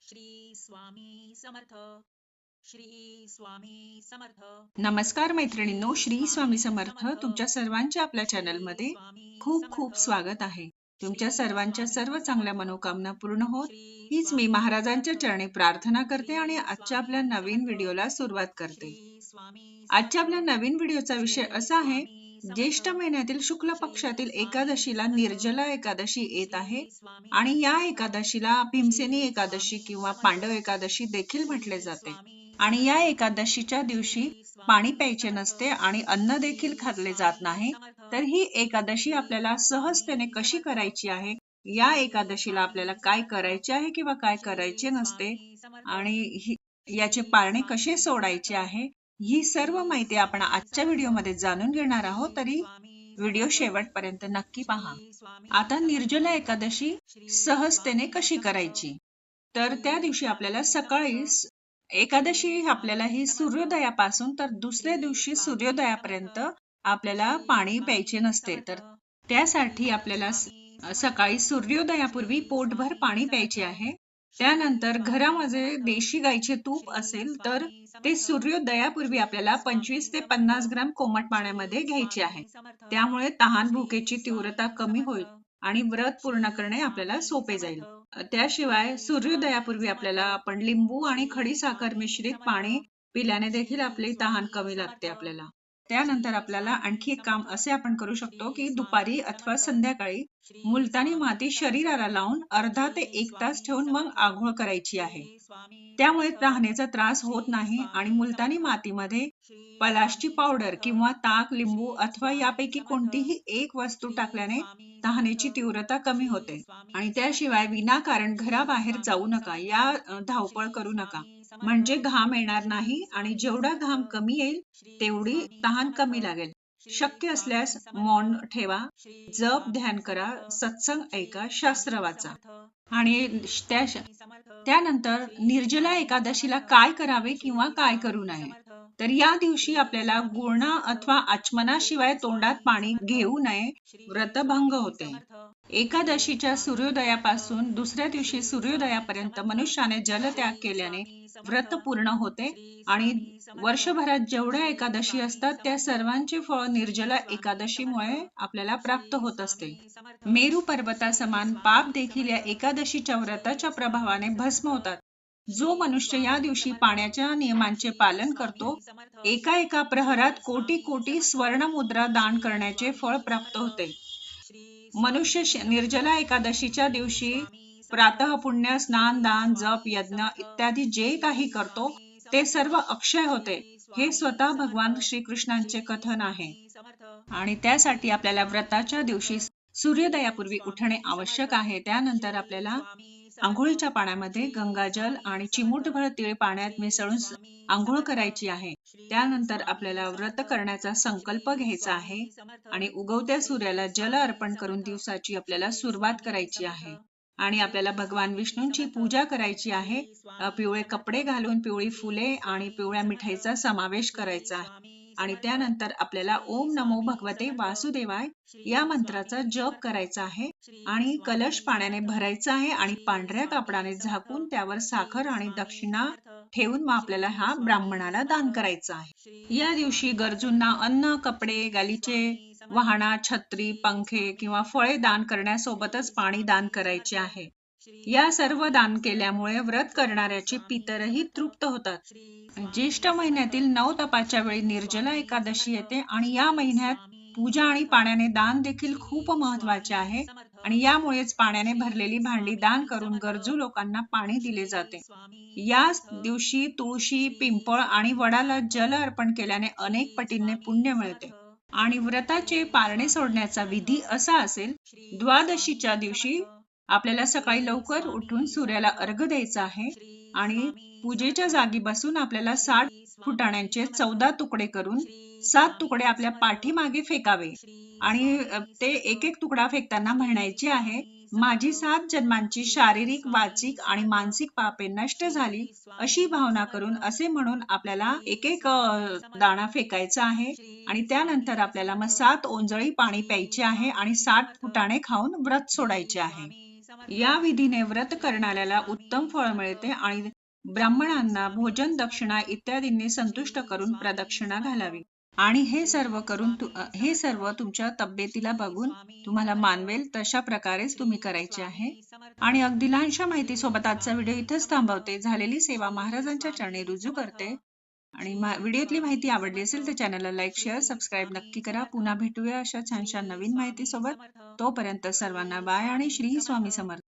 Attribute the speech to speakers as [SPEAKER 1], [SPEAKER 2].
[SPEAKER 1] श्री स्वामी समर्थ. श्री स्वामी समर्थ.
[SPEAKER 2] नमस्कार मैत्रिणींनो, श्री स्वामी समर्थ. तुमच्या सर्वांच्या आपल्या चॅनलमध्ये खूप खूप स्वागत आहे. तुमच्या सर्वांच्या सर्व चांगल्या मनोकामना पूर्ण होत हीच मी महाराजांच्या चरणी प्रार्थना करते आणि आजच्या आपल्या नवीन व्हिडिओला सुरुवात करते. आजच्या आपल्या नवीन व्हिडिओचा विषय असा आहे, ज्येष्ठ महिन्यातील शुक्ल पक्षातील एकादशीला निर्जला एकादशी येत आहे आणि या एकादशीला भीमसेनी एकादशी किंवा पांडव एकादशी देखील म्हटले जाते. आणि या एकादशीच्या दिवशी पाणी प्यायचे नसते आणि अन्न देखील खाल्ले जात नाही. तर ही एकादशी आपल्याला सहजतेने कशी करायची आहे, या एकादशीला आपल्याला काय करायचे आहे किंवा काय करायचे नसते आणि याचे पारणे कसे सोडायचे आहे, ही सर्व माहिती आपण आजच्या व्हिडिओमध्ये जाणून घेणार आहोत. तरी व्हिडिओ शेवटपर्यंत नक्की पहा. आता निर्जला एकादशी सहजतेने कशी करायची, तर त्या दिवशी आपल्याला सकाळी एकादशी आपल्याला ही सूर्योदयापासून तर दुसऱ्या दिवशी सूर्योदयापर्यंत आपल्याला पाणी प्यायचे नसते. तर त्यासाठी आपल्याला सकाळी सूर्योदयापूर्वी पोटभर पाणी प्यायचे आहे. त्यानंतर घरामध्ये देशी गाईचे तूप असेल तर ते सूर्योदयापूर्वी आपल्याला 25 ते 50 ग्राम कोमट पाण्यामध्ये घ्यायचे आहे. त्यामुळे तहान भुकेची तीव्रता कमी होईल आणि व्रत पूर्ण करणे आपल्याला सोपे जाईल. त्याशिवाय सूर्योदयापूर्वी आपल्याला आपण लिंबू आणि खडी साखर मिश्रित पाणी पिल्याने देखील आपली तहान कमी लागते आपल्याला. त्यानंतर आपल्याला आणखी एक काम असे आपण करू शकतो की दुपारी अथवा संध्याकाळी मुलतानी माती शरीराला लावून अर्धा ते 1 तास ठेवून मग आंघोळ करायची आहे. त्यामुळे तहानेचा त्रास होत नाही आणि मुलतानी मातीमध्ये पलाशची पावडर किंवा ताक, लिंबू अथवा यापैकी कोणतीही एक वस्तू टाकल्याने तहानेची तीव्रता कमी होते. आणि त्याशिवाय विनाकारण घराबाहेर जाऊ नका, या धावपळ करू नका, म्हणजे घाम येणार नाही आणि जेवढा घाम कमी येईल तेवढी तहान कमी लागेल. शक्य असल्यास मौन ठेवा, जप ध्यान करा, सत्संग ऐका, शास्त्र वाचा. आणि त्यानंतर निर्जला एकादशीला काय करावे किंवा काय करू नये, तर या दिवशी आपल्याला गुळणा अथवा आचमनाशिवाय तोंडात पाणी घेऊ नये, व्रतभंग होते. एकादशीच्या सूर्योदयापासून दुसऱ्या दिवशी सूर्योदयापर्यंत मनुष्याने जलत्याग केल्याने व्रत पूर्ण होते आणि वर्षभरात जेवढ्या एकादशी असतात त्या सर्वांचे फळ निर्जला एकादशीमुळे आपल्याला प्राप्त होत असते. मेरू पर्वतासमान पाप देखील या एकादशीच्या व्रताच्या प्रभावाने भस्म होतात. जो मनुष्य या दिवशी पाण्याच्या नियमांचे पालन करतो, एका प्रहरात कोटी कोटी स्वर्ण मुद्रा दान करण्याचे फळ प्राप्त होते. मनुष्य निर्जला एकादशीच्या दिवशी प्रातः पुण्य, स्नान, दान, जप, यज्ञ इत्यादी जे काही करतो ते सर्व अक्षय होते, हे स्वतः भगवान श्रीकृष्णांचे कथन आहे. आणि त्यासाठी आपल्याला व्रताच्या दिवशी सूर्योदयापूर्वी उठणे आवश्यक आहे. त्यानंतर आपल्याला आंघोळीच्या पाण्यामध्ये गंगाजल आणि चिमूटभर तीळ पाण्यात मिसळून आंघोळ करायची आहे. त्यानंतर आपल्याला व्रत करण्याचा संकल्प घ्यायचा आहे आणि उगवत्या सूर्याला जल अर्पण करून दिवसाची आपल्याला सुरुवात करायची आहे. आणि आपल्याला भगवान विष्णूंची पूजा करायची आहे. पिवळे कपडे घालून पिवळी फुले आणि पिवळ्या मिठाईचा समावेश करायचा आहे. आणि त्यानंतर आपल्याला ओम नमो भगवते वासुदेवाय या मंत्राचा जप करायचा आहे आणि कलश पाण्याने भरायचा आहे आणि पांढऱ्या कापडाने झाकून त्यावर साखर आणि दक्षिणा ठेवून मग आपल्याला हा ब्राह्मणाला दान करायचा आहे. या दिवशी गरजूंना अन्न, कपडे, गालीचे, वाहना, छत्री, पंखे किंवा फळे दान करण्यासोबतच पाणी दान करायचे आहे. या सर्व दान केल्यामुळे व्रत करणाऱ्याचे पितरही तृप्त होतात. ज्येष्ठ महिन्यातील 9 तपाच्या वेळी निर्जला एकादशी येते आणि या महिन्यात पूजा आणि पाण्याने दान देखील खूप महत्वाचे आहे आणि यामुळेच पाण्याने भरलेली भांडी दान करून गरजू लोकांना पाणी दिले जाते. या दिवशी तुळशी, पिंपळ आणि वडाला जल अर्पण केल्याने अनेक पटीने पुण्य मिळते. आणि व्रताचे पारणे सोडण्याचा विधी असा असेल, द्वादशीच्या दिवशी आपल्याला सकाळी लवकर उठून सूर्याला अर्घ्य द्यायचा आहे आणि पूजेच्या जागी बसून आपल्याला 60 फुटाण्यांचे 14 तुकडे करून 7 तुकडे आपल्या पाठीमागे फेकावे आणि ते एक तुकडा फेकताना म्हणायचे आहे, माझी 7 जन्मांची शारीरिक, वाचिक आणि मानसिक पापे नष्ट झाली, अशी भावना करून असे म्हणून आपल्याला एक दाणा फेकायचा आहे. आणि त्यानंतर आपल्याला मग 7 ओंजळी पाणी प्यायचे आहे आणि 60 फुटाणे खाऊन व्रत सोडायचे आहे. या विधीने व्रत करणाऱ्याला उत्तम फळ मिळते आणि ब्राह्मणांना भोजन, दक्षिणा इत्यादींनी संतुष्ट करून प्रदक्षिणा घालावी. आणि हे सर्व तुमच्या तब्येतीला बघून तुम्हाला मानवेल तशा प्रकारेच तुम्ही करायचे आहे. आणि अगदी लहानशा माहितीसोबत आजचा व्हिडिओ इथेच थांबवते. झालेली सेवा महाराजांच्या चरणी रुजू करते. आणि व्हिडिओतली माहिती आवडली असेल तर चॅनलला लाईक, शेअर, सबस्क्राईब नक्की करा. पुन्हा भेटूया अशा छानशा नवीन माहितीसोबत. तोपर्यंत सर्वांना बाय आणि श्री स्वामी समर्थ.